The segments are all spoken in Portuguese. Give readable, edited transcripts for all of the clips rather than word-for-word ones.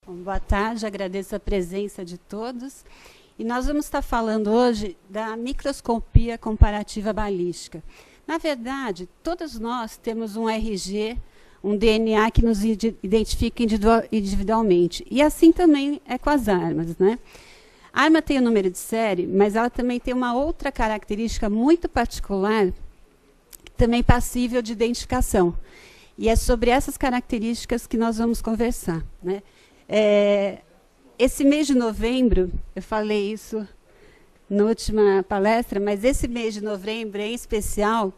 Bom, boa tarde, agradeço a presença de todos. E nós vamos estar falando hoje da microscopia comparativa balística. Na verdade, todos nós temos um RG, um DNA que nos identifica individualmente. E assim também é com as armas, né? A arma tem o número de série, mas ela também tem uma outra característica muito particular, também passível de identificação. E é sobre essas características que nós vamos conversar, né? Esse mês de novembro, eu falei isso na última palestra, mas esse mês de novembro, em especial,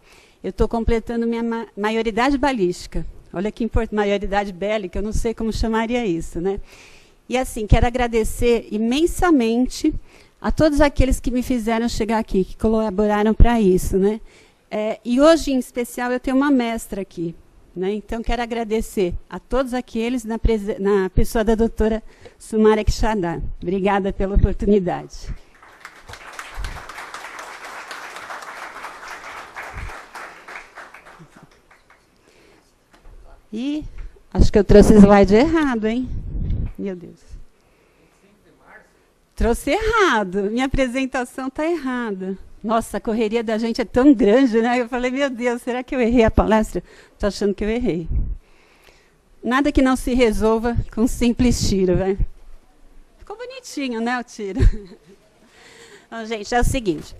eu estou completando minha maioridade balística. Olha que importante, maioridade bélica, eu não sei como chamaria isso, né? E assim, quero agradecer imensamente a todos aqueles que me fizeram chegar aqui, que colaboraram para isso, né? E hoje, em especial, eu tenho uma mestra aqui, né? Então, quero agradecer a todos aqueles na pessoa da doutora Sumara Quixadá. Obrigada pela oportunidade. E acho que eu trouxe o slide errado, hein? Meu Deus. Trouxe errado. Minha apresentação está errada. Nossa, a correria da gente é tão grande, né? Eu falei, meu Deus, será que eu errei a palestra? Estou achando que eu errei. Nada que não se resolva com um simples tiro, né? Ficou bonitinho, né, o tiro? Então, gente, é o seguinte.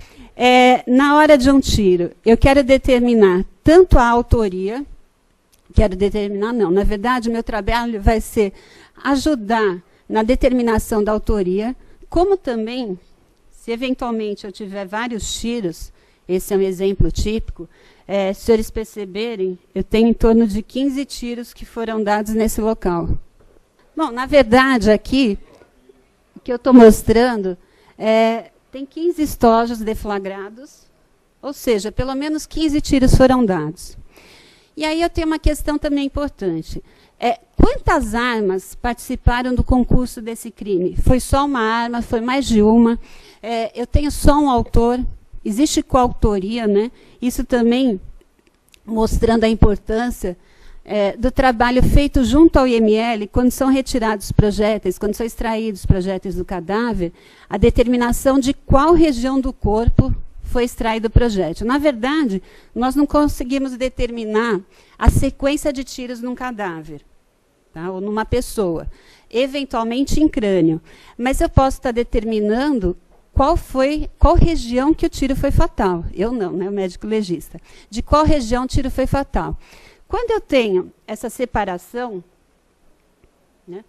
Na hora de um tiro, eu quero determinar tanto a autoria, na verdade, o meu trabalho vai ser ajudar na determinação da autoria, como também, se eventualmente eu tiver vários tiros, esse é um exemplo típico, se os senhores perceberem, eu tenho em torno de 15 tiros que foram dados nesse local. Bom, na verdade, aqui, o que eu estou mostrando, tem 15 estojos deflagrados, ou seja, pelo menos 15 tiros foram dados. E aí eu tenho uma questão também importante. Quantas armas participaram do concurso desse crime? Foi só uma arma? Foi mais de uma? Eu tenho só um autor? Existe coautoria, né? Isso também mostrando a importância do trabalho feito junto ao IML, quando são retirados projéteis, quando são extraídos projéteis do cadáver, a determinação de qual região do corpo foi extraído o projétil. Na verdade, nós não conseguimos determinar a sequência de tiros num cadáver, tá? Ou numa pessoa, eventualmente em crânio. Mas eu posso estar determinando qual região que o tiro foi fatal. Eu não, né, o médico legista. De qual região o tiro foi fatal. Quando eu tenho essa separação, né,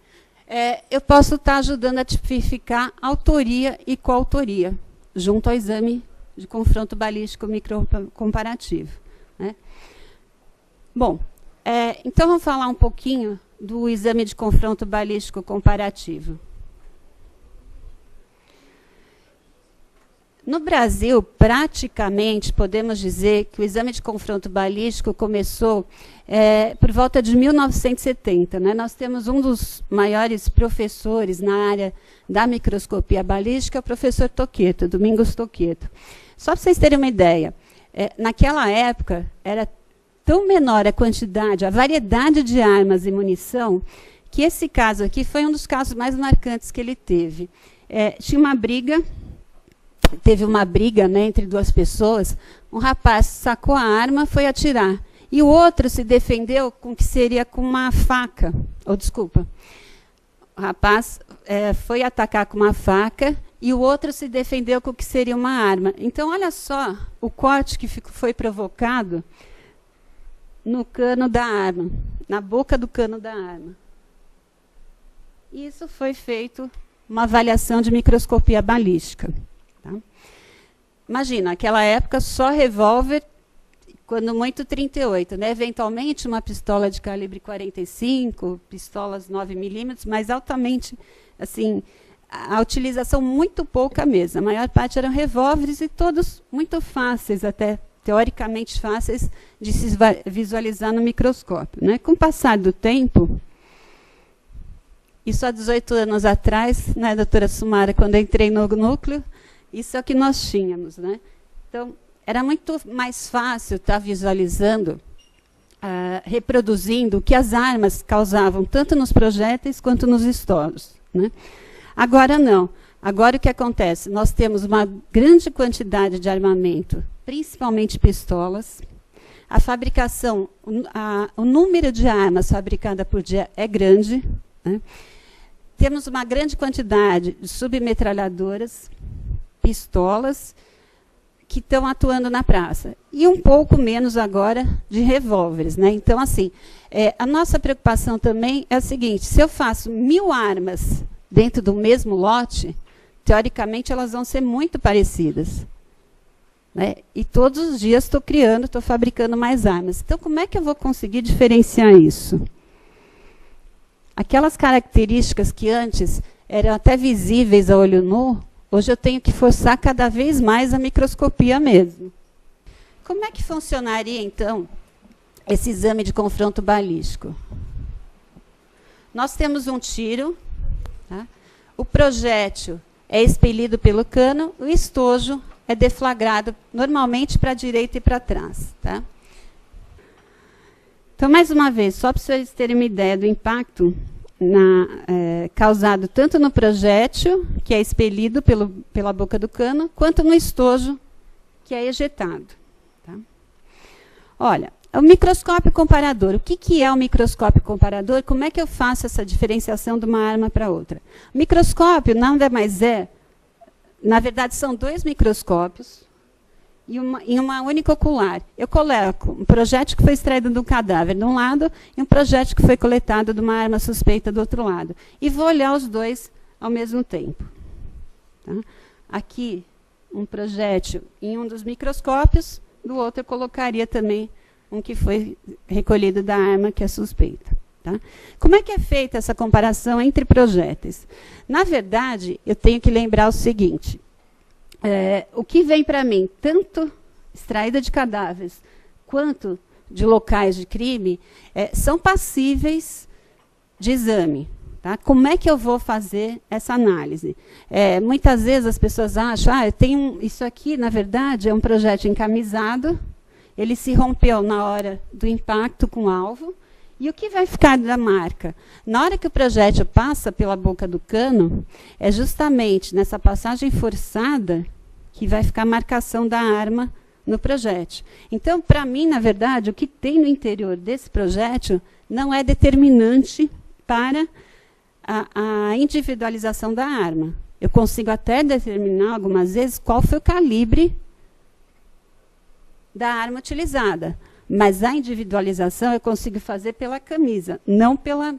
eu posso estar ajudando a tipificar autoria e coautoria, junto ao exame de confronto balístico microcomparativo, né? Bom, então vamos falar um pouquinho do exame de confronto balístico comparativo. No Brasil, praticamente, podemos dizer que o exame de confronto balístico começou por volta de 1970. Né? Nós temos um dos maiores professores na área da microscopia balística, o professor Tocqueto, Domingos Tocqueto. Só para vocês terem uma ideia, naquela época, era tão menor a quantidade, a variedade de armas e munição, que esse caso aqui foi um dos casos mais marcantes que ele teve. Tinha uma briga, teve uma briga, né, entre duas pessoas, um rapaz sacou a arma, foi atirar, e o outro se defendeu com que seria com uma faca, o rapaz foi atacar com uma faca, e o outro se defendeu com o que seria uma arma. Então, olha só o corte que foi provocado no cano da arma, na boca do cano da arma. Isso foi feito uma avaliação de microscopia balística. Tá? Imagina, naquela época, só revólver, quando muito 38, né? Eventualmente uma pistola de calibre 45, pistolas 9mm, mas altamente, assim, a utilização muito pouca mesmo. A maior parte eram revólveres e todos muito fáceis, até teoricamente fáceis de se visualizar no microscópio. Né? Com o passar do tempo, isso há 18 anos atrás, né, doutora Sumara, quando eu entrei no núcleo, isso é o que nós tínhamos. Né? Então, era muito mais fácil estar visualizando reproduzindo o que as armas causavam, tanto nos projéteis quanto nos estouros, né? Agora não. Agora o que acontece? Nós temos uma grande quantidade de armamento, principalmente pistolas. A fabricação, o número de armas fabricadas por dia é grande, né? Temos uma grande quantidade de submetralhadoras, pistolas, que estão atuando na praça. E um pouco menos agora de revólveres, né? Então, assim, a nossa preocupação também é a seguinte: se eu faço 1000 armas dentro do mesmo lote, teoricamente elas vão ser muito parecidas, né? E todos os dias estou criando, estou fabricando mais armas. Então, como é que eu vou conseguir diferenciar isso? Aquelas características que antes eram até visíveis a olho nu, hoje eu tenho que forçar cada vez mais a microscopia mesmo. Como é que funcionaria, então, esse exame de confronto balístico? Nós temos um tiro, tá? O projétil é expelido pelo cano, o estojo é deflagrado normalmente para a direita e para trás, tá? Então, mais uma vez, só para vocês terem uma ideia do impacto causado tanto no projétil, que é expelido pela boca do cano, quanto no estojo, que é ejetado. Tá? Olha, o microscópio comparador. O que é o microscópio comparador? Como é que eu faço essa diferenciação de uma arma para outra? O microscópio nada mais é, na verdade, são 2 microscópios, em uma única ocular. Eu coloco um projétil que foi extraído de um cadáver de um lado e um projétil que foi coletado de uma arma suspeita do outro lado. E vou olhar os dois ao mesmo tempo. Tá? Aqui, um projétil em um dos microscópios, do outro eu colocaria também um que foi recolhido da arma que é suspeita. Tá? Como é que é feita essa comparação entre projéteis? Na verdade, eu tenho que lembrar o seguinte: o que vem para mim, tanto extraída de cadáveres quanto de locais de crime, são passíveis de exame. Tá? Como é que eu vou fazer essa análise? Muitas vezes as pessoas acham, isso aqui, na verdade, é um projétil encamisado, ele se rompeu na hora do impacto com o alvo, e o que vai ficar da marca? Na hora que o projétil passa pela boca do cano, é justamente nessa passagem forçada que vai ficar a marcação da arma no projétil. Então, para mim, na verdade, o que tem no interior desse projétil não é determinante para a individualização da arma. Eu consigo até determinar, algumas vezes, qual foi o calibre da arma utilizada. Mas a individualização eu consigo fazer pela camisa, não pelo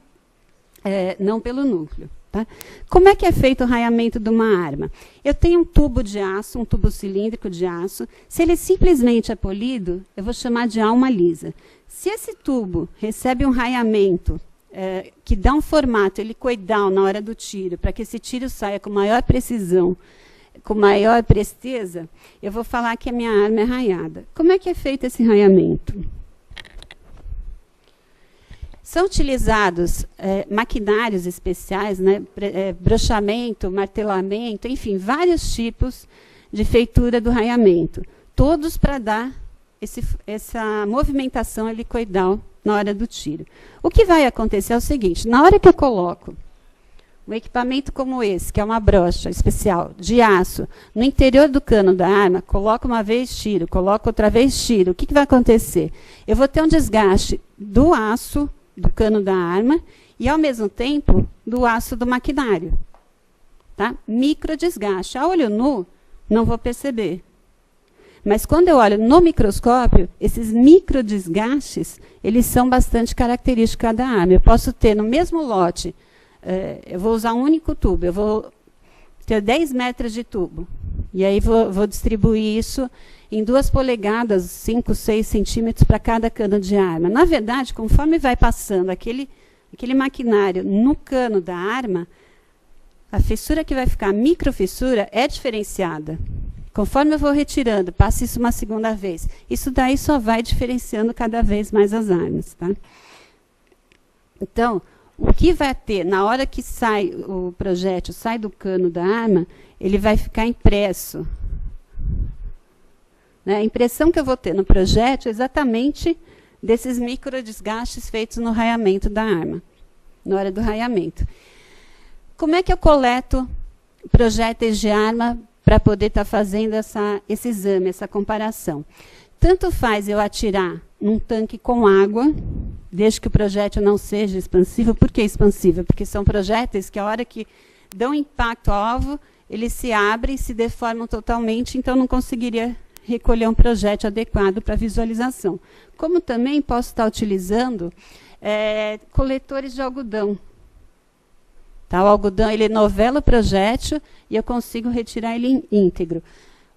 núcleo. Tá? Como é que é feito o raiamento de uma arma? Eu tenho um tubo de aço, um tubo cilíndrico de aço. Se ele simplesmente é polido, eu vou chamar de alma lisa. Se esse tubo recebe um raiamento que dá um formato helicoidal na hora do tiro, para que esse tiro saia com maior precisão, com maior presteza, eu vou falar que a minha arma é raiada. Como é que é feito esse raiamento? São utilizados maquinários especiais, né, brochamento, martelamento, enfim, vários tipos de feitura do raiamento, todos para dar essa movimentação helicoidal na hora do tiro. O que vai acontecer é o seguinte: na hora que eu coloco um equipamento como esse, que é uma brocha especial de aço, no interior do cano da arma, coloco uma vez, tiro, coloco outra vez, tiro. O que vai acontecer? Eu vou ter um desgaste do aço do cano da arma e, ao mesmo tempo, do aço do maquinário. Tá? Micro desgaste. A olho nu, não vou perceber. Mas quando eu olho no microscópio, esses micro desgastes, eles são bastante característicos da arma. Eu posso ter no mesmo lote, eu vou usar um único tubo, eu vou ter 10 metros de tubo. E aí vou distribuir isso em 2 polegadas, 5, 6 centímetros para cada cano de arma. Na verdade, conforme vai passando aquele maquinário no cano da arma, a fissura que vai ficar, a microfissura, é diferenciada. Conforme eu vou retirando, passo isso uma segunda vez. Isso daí só vai diferenciando cada vez mais as armas. Tá? Então, o que vai ter, na hora que sai o projétil, sai do cano da arma, ele vai ficar impresso. Né? A impressão que eu vou ter no projétil é exatamente desses microdesgastes feitos no raiamento da arma, na hora do raiamento. Como é que eu coleto projéteis de arma para poder estar fazendo esse exame, essa comparação? Tanto faz eu atirar num tanque com água, desde que o projétil não seja expansivo. Por que expansivo? Porque são projéteis que, a hora que dão impacto ao alvo, eles se abrem, se deformam totalmente, então não conseguiria recolher um projétil adequado para visualização. Como também posso estar utilizando coletores de algodão. Tá, o algodão, ele novela o projétil e eu consigo retirar ele íntegro.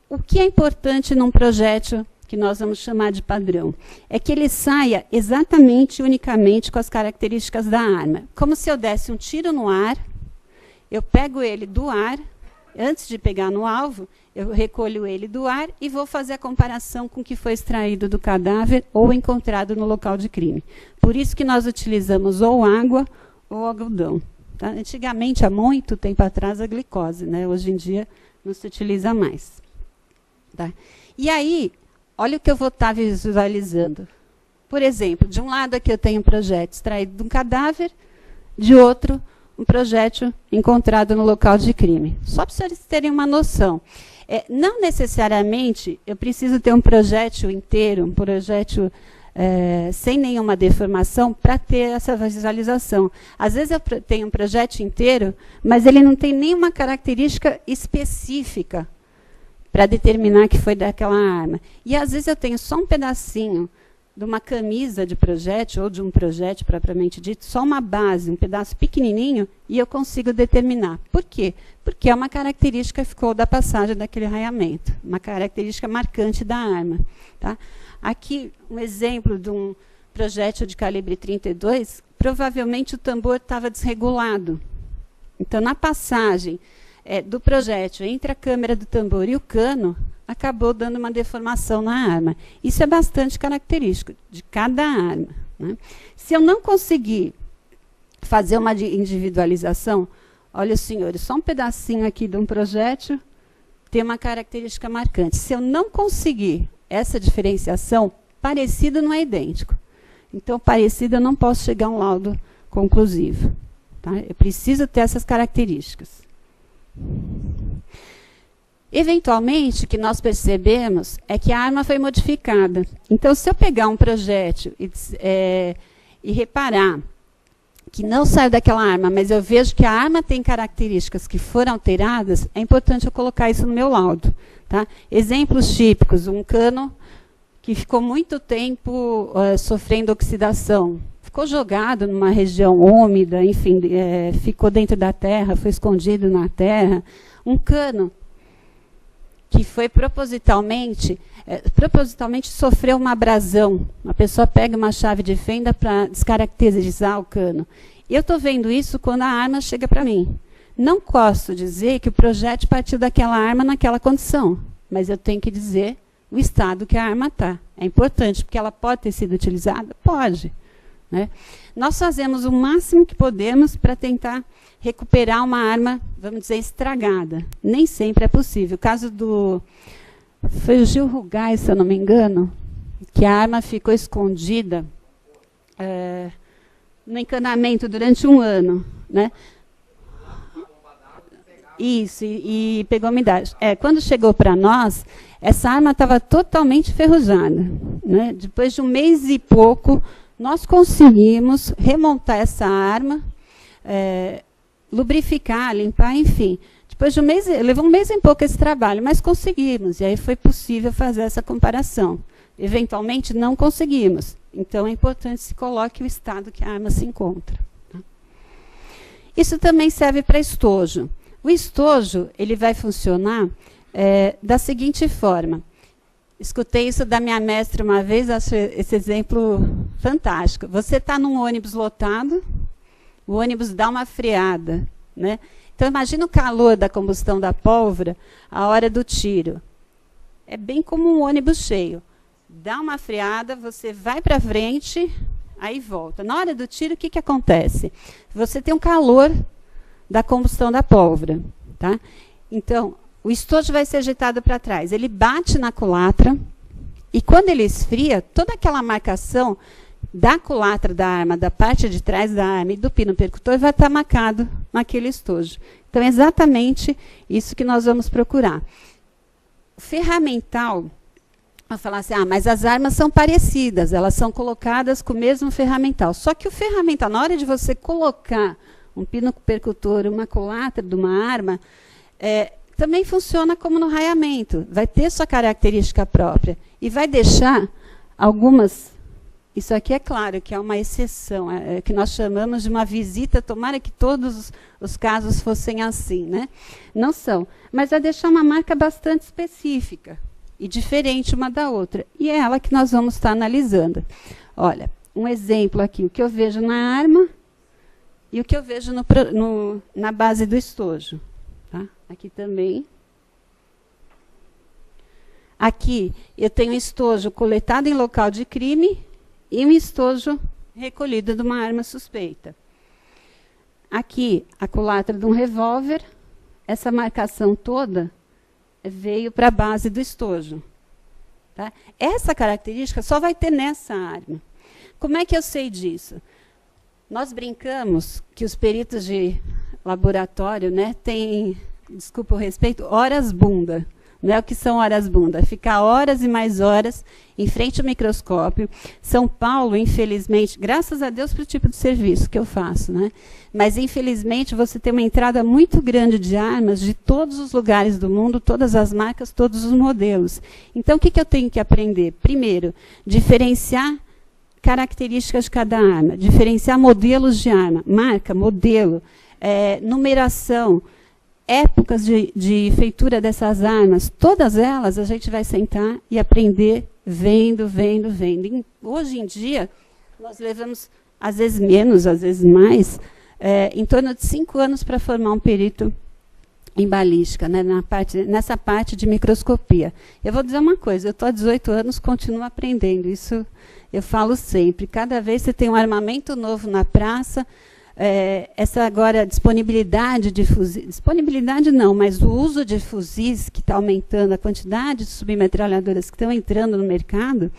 O que é importante num projétil que nós vamos chamar de padrão? É que ele saia exatamente e unicamente com as características da arma. Como se eu desse um tiro no ar, eu pego ele do ar, antes de pegar no alvo, eu recolho ele do ar e vou fazer a comparação com o que foi extraído do cadáver ou encontrado no local de crime. Por isso que nós utilizamos ou água ou algodão. Tá? Antigamente, há muito tempo atrás, a glicose, né? Hoje em dia não se utiliza mais. Tá? E aí, olha o que eu vou estar visualizando. Por exemplo, de um lado aqui eu tenho um projétil extraído de um cadáver, de outro, um projétil encontrado no local de crime. Só para vocês terem uma noção. Não necessariamente eu preciso ter um projétil inteiro, um projétil sem nenhuma deformação, para ter essa visualização. Às vezes eu tenho um projétil inteiro, mas ele não tem nenhuma característica específica para determinar que foi daquela arma. E às vezes eu tenho só um pedacinho de uma camisa de projétil, ou de um projétil propriamente dito, só uma base, um pedaço pequenininho, e eu consigo determinar. Por quê? Porque é uma característica que ficou da passagem daquele raiamento, uma característica marcante da arma. Tá? Aqui, um exemplo de um projétil de calibre 32, provavelmente o tambor estava desregulado. Então, na passagem do projétil entre a câmera do tambor e o cano, acabou dando uma deformação na arma. Isso é bastante característico de cada arma. Né? Se eu não conseguir fazer uma individualização, olha, senhores, só um pedacinho aqui de um projétil tem uma característica marcante. Se eu não conseguir essa diferenciação, parecido não é idêntico. Então, parecido eu não posso chegar a um laudo conclusivo. Tá? Eu preciso ter essas características. Eventualmente, o que nós percebemos é que a arma foi modificada. Então, se eu pegar um projétil e reparar que não saiu daquela arma, mas eu vejo que a arma tem características que foram alteradas, é importante eu colocar isso no meu laudo. Tá? Exemplos típicos, um cano que ficou muito tempo sofrendo oxidação. Ficou jogado numa região úmida, enfim, ficou dentro da terra, foi escondido na terra. Um cano que foi propositalmente sofreu uma abrasão. A pessoa pega uma chave de fenda para descaracterizar o cano. Eu estou vendo isso quando a arma chega para mim. Não posso dizer que o projétil partiu daquela arma naquela condição, mas eu tenho que dizer o estado que a arma está. É importante, porque ela pode ter sido utilizada? Pode. Né? Nós fazemos o máximo que podemos para tentar recuperar uma arma, vamos dizer, estragada. Nem sempre é possível. O caso foi o Gil Rugais, se eu não me engano, que a arma ficou escondida no encanamento durante um ano. Né? Isso, e pegou umidade. Quando chegou para nós, essa arma estava totalmente enferrujada. Né? Depois de um mês e pouco, nós conseguimos remontar essa arma, lubrificar, limpar, enfim. Depois de um mês, levou um mês e pouco esse trabalho, mas conseguimos. E aí foi possível fazer essa comparação. Eventualmente, não conseguimos. Então, é importante que se coloque o estado que a arma se encontra. Tá? Isso também serve para estojo. O estojo ele vai funcionar da seguinte forma. Escutei isso da minha mestra uma vez, acho esse exemplo fantástico. Você está num ônibus lotado, o ônibus dá uma freada. Né? Então, imagina o calor da combustão da pólvora à hora do tiro. É bem como um ônibus cheio. Dá uma freada, você vai para frente, aí volta. Na hora do tiro, o que acontece? Você tem um calor da combustão da pólvora. Tá? Então, o estojo vai ser ajeitado para trás. Ele bate na culatra, E quando ele esfria, toda aquela marcação da culatra da arma, da parte de trás da arma e do pino percutor vai estar marcado naquele estojo. Então, é exatamente isso que nós vamos procurar. O ferramental, vai falar assim, mas as armas são parecidas, elas são colocadas com o mesmo ferramental. Só que o ferramental, na hora de você colocar um pino percutor, uma culatra de uma arma, também funciona como no raiamento. Vai ter sua característica própria. E vai deixar algumas... Isso aqui é claro que é uma exceção, que nós chamamos de uma visita, tomara que todos os casos fossem assim, né? Não são. Mas vai deixar uma marca bastante específica e diferente uma da outra. E é ela que nós vamos estar analisando. Olha, um exemplo aqui, o que eu vejo na arma e o que eu vejo na base do estojo. Tá? Aqui também. Aqui eu tenho estojo coletado em local de crime e um estojo recolhido de uma arma suspeita. Aqui, a culatra de um revólver. Essa marcação toda veio para a base do estojo. Tá? Essa característica só vai ter nessa arma. Como é que eu sei disso? Nós brincamos que os peritos de laboratório, né, têm, desculpa o respeito, horas bunda. Não é o que são horas bunda, ficar horas e mais horas em frente ao microscópio. São Paulo, infelizmente, graças a Deus para o tipo de serviço que eu faço, né? Mas, infelizmente, você tem uma entrada muito grande de armas de todos os lugares do mundo, todas as marcas, todos os modelos. Então, o que eu tenho que aprender? Primeiro, diferenciar características de cada arma, diferenciar modelos de arma, marca, modelo, numeração, épocas de feitura dessas armas, todas elas a gente vai sentar e aprender vendo. Hoje em dia, nós levamos, às vezes menos, às vezes mais, em torno de 5 anos para formar um perito em balística, né, nessa parte de microscopia. Eu vou dizer uma coisa, eu estou há 18 anos, continuo aprendendo, isso eu falo sempre. Cada vez você tem um armamento novo na praça, essa agora disponibilidade de fuzis, disponibilidade não, mas o uso de fuzis que está aumentando, a quantidade de submetralhadoras que estão entrando no mercado,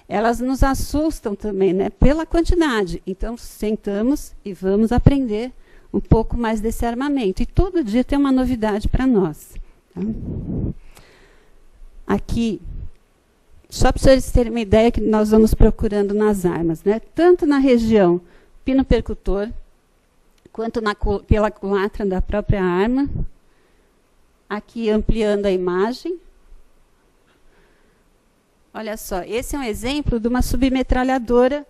elas nos assustam também, né, pela quantidade. Então, sentamos e vamos aprender um pouco mais desse armamento. E todo dia tem uma novidade para nós. Tá? Aqui, só para vocês terem uma ideia que nós vamos procurando nas armas, né, tanto na região pino percutor, quanto pela culatra da própria arma. Aqui, ampliando a imagem. Olha só, esse é um exemplo de uma submetralhadora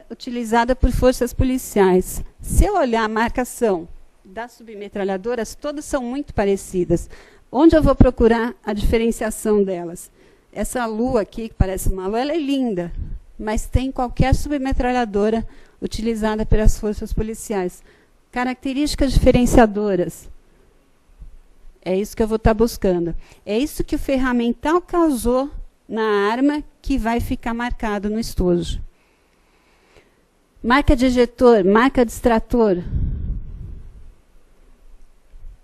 utilizada por forças policiais. Se eu olhar a marcação das submetralhadoras, todas são muito parecidas. Onde eu vou procurar a diferenciação delas? Essa lua aqui, que parece uma lua, ela é linda, mas tem qualquer submetralhadora utilizada pelas forças policiais. Características diferenciadoras. É isso que eu vou estar buscando. É isso que o ferramental causou na arma que vai ficar marcado no estojo. Marca de ejetor, marca de extrator.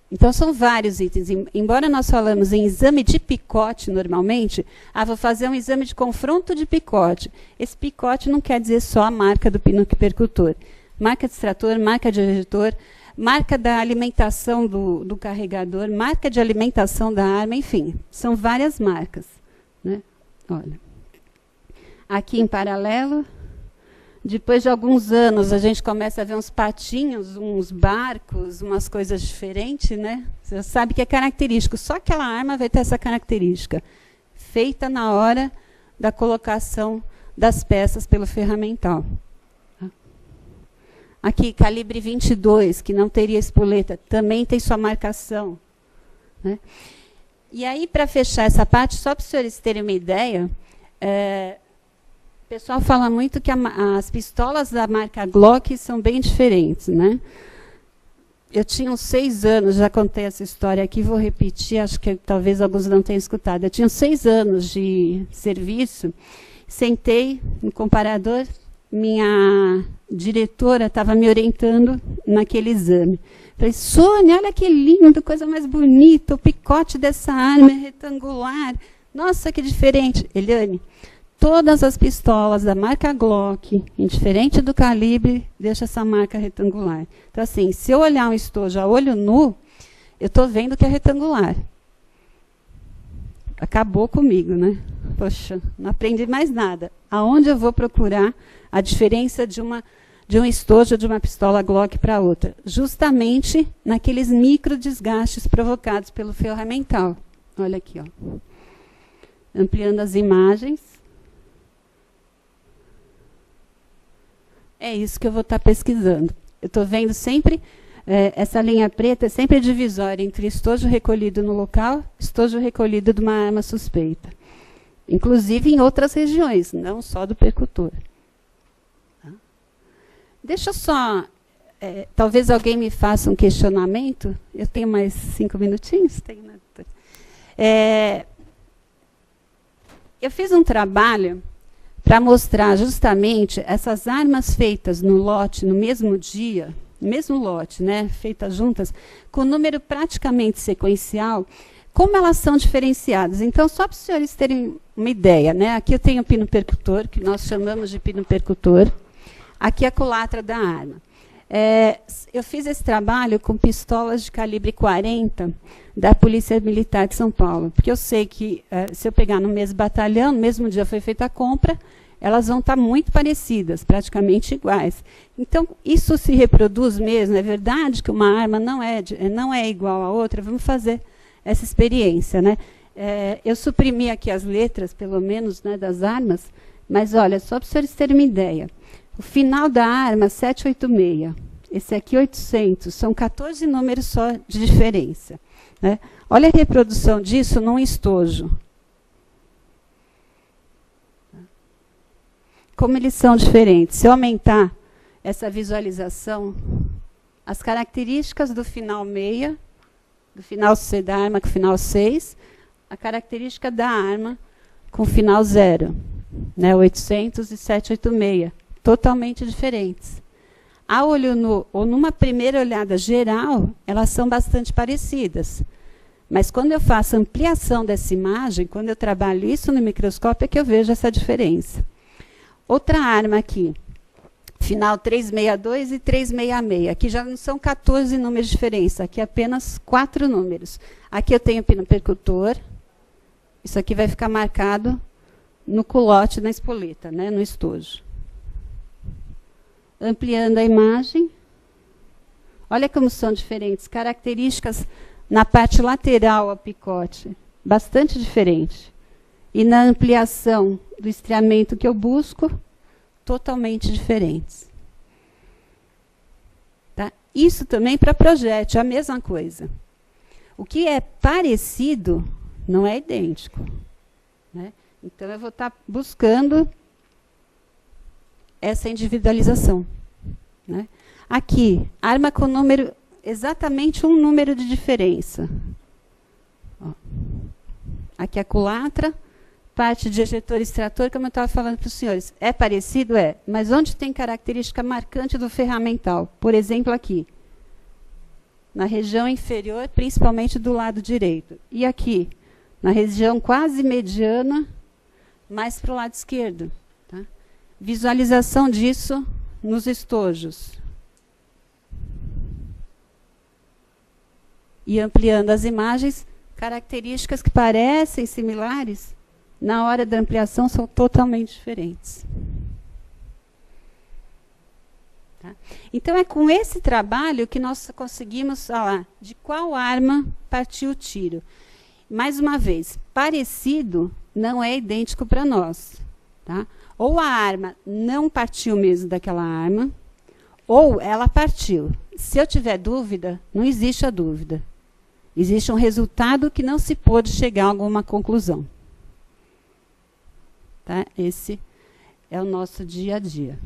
Então, são vários itens. Embora nós falamos em exame de picote, normalmente, vou fazer um exame de confronto de picote. Esse picote não quer dizer só a marca do pino percutor. Marca de extrator, marca de ejetor, marca da alimentação do carregador, marca de alimentação da arma, enfim, são várias marcas. Né? Olha, aqui em paralelo, depois de alguns anos, a gente começa a ver uns patinhos, uns barcos, umas coisas diferentes, né? Você sabe que é característico, só aquela arma vai ter essa característica, feita na hora da colocação das peças pelo ferramental. Aqui, calibre 22, que não teria espoleta, também tem sua marcação. Né? E aí, para fechar essa parte, só para os senhores terem uma ideia, o pessoal fala muito que as pistolas da marca Glock são bem diferentes. Né? Eu tinha uns 6 anos, já contei essa história aqui, vou repetir, acho que talvez alguns não tenham escutado. Eu tinha 6 anos de serviço, sentei no comparador, minha diretora estava me orientando naquele exame. Falei, Sônia, olha que lindo, coisa mais bonita, o picote dessa arma é retangular. Nossa, que diferente. Eliane, todas as pistolas da marca Glock, indiferente do calibre, deixa essa marca retangular. Então, assim, se eu olhar um estojo a olho nu, eu estou vendo que é retangular. Acabou comigo, né? Poxa, não aprendi mais nada. Aonde eu vou procurar a diferença de um estojo de uma pistola Glock para outra? Justamente naqueles micro desgastes provocados pelo ferramental. Olha aqui, ó. Ampliando as imagens. É isso que eu vou estar pesquisando. Eu estou vendo sempre, essa linha preta é sempre divisória entre estojo recolhido no local, estojo recolhido de uma arma suspeita. Inclusive em outras regiões, não só do percutor. Tá? Deixa eu só... talvez alguém me faça um questionamento. Eu tenho mais 5 minutinhos? Tenho, né? Eu fiz um trabalho para mostrar justamente essas armas feitas no lote, no mesmo dia, no mesmo lote, né, feitas juntas, com número praticamente sequencial, como elas são diferenciadas. Então, só para os senhores terem uma ideia, né, aqui eu tenho o pino percutor, que nós chamamos de pino percutor, aqui a culatra da arma. Eu fiz esse trabalho com pistolas de calibre 40 da Polícia Militar de São Paulo, porque eu sei que, se eu pegar no mesmo batalhão, no mesmo dia foi feita a compra, elas vão estar muito parecidas, praticamente iguais. Então, isso se reproduz mesmo, é verdade que uma arma não é igual à outra, vamos fazer essa experiência, né? Eu suprimi aqui as letras, pelo menos, né, das armas, mas, olha, só para os senhores terem uma ideia. O final da arma, 786. Esse aqui, 800. São 14 números só de diferença. Né? Olha a reprodução disso num estojo. Como eles são diferentes. Se eu aumentar essa visualização, as características do final 6, do final C da arma com o final 6, a característica da arma com o final 0. Né? 800 e 786. Totalmente diferentes. A olho nu, ou numa primeira olhada geral, elas são bastante parecidas. Mas quando eu faço ampliação dessa imagem, quando eu trabalho isso no microscópio, é que eu vejo essa diferença. Outra arma aqui, final 362 e 366. Aqui já não são 14 números de diferença, aqui apenas 4 números. Aqui eu tenho pino percutor, isso aqui vai ficar marcado no culote, na espoleta, né, no estojo. Ampliando a imagem. Olha como são diferentes. Características na parte lateral ao picote. Bastante diferente. E na ampliação do estriamento que eu busco, totalmente diferentes. Tá? Isso também para projétil, é a mesma coisa. O que é parecido não é idêntico. Né? Então, eu vou estar buscando essa individualização. Né? Aqui, arma com número, exatamente um número de diferença. Ó. Aqui a culatra, parte de ejetor e extrator, como eu estava falando para os senhores. É parecido? É. Mas onde tem característica marcante do ferramental? Por exemplo, aqui. Na região inferior, principalmente do lado direito. E aqui, na região quase mediana, mais para o lado esquerdo. Tá? Visualização disso nos estojos. E ampliando as imagens, características que parecem similares, na hora da ampliação são totalmente diferentes. Tá? Então, é com esse trabalho que nós conseguimos falar de qual arma partiu o tiro. Mais uma vez, parecido não é idêntico para nós. Tá? Ou a arma não partiu mesmo daquela arma, ou ela partiu. Se eu tiver dúvida, não existe a dúvida. Existe um resultado que não se pôde chegar a alguma conclusão. Tá? Esse é o nosso dia a dia.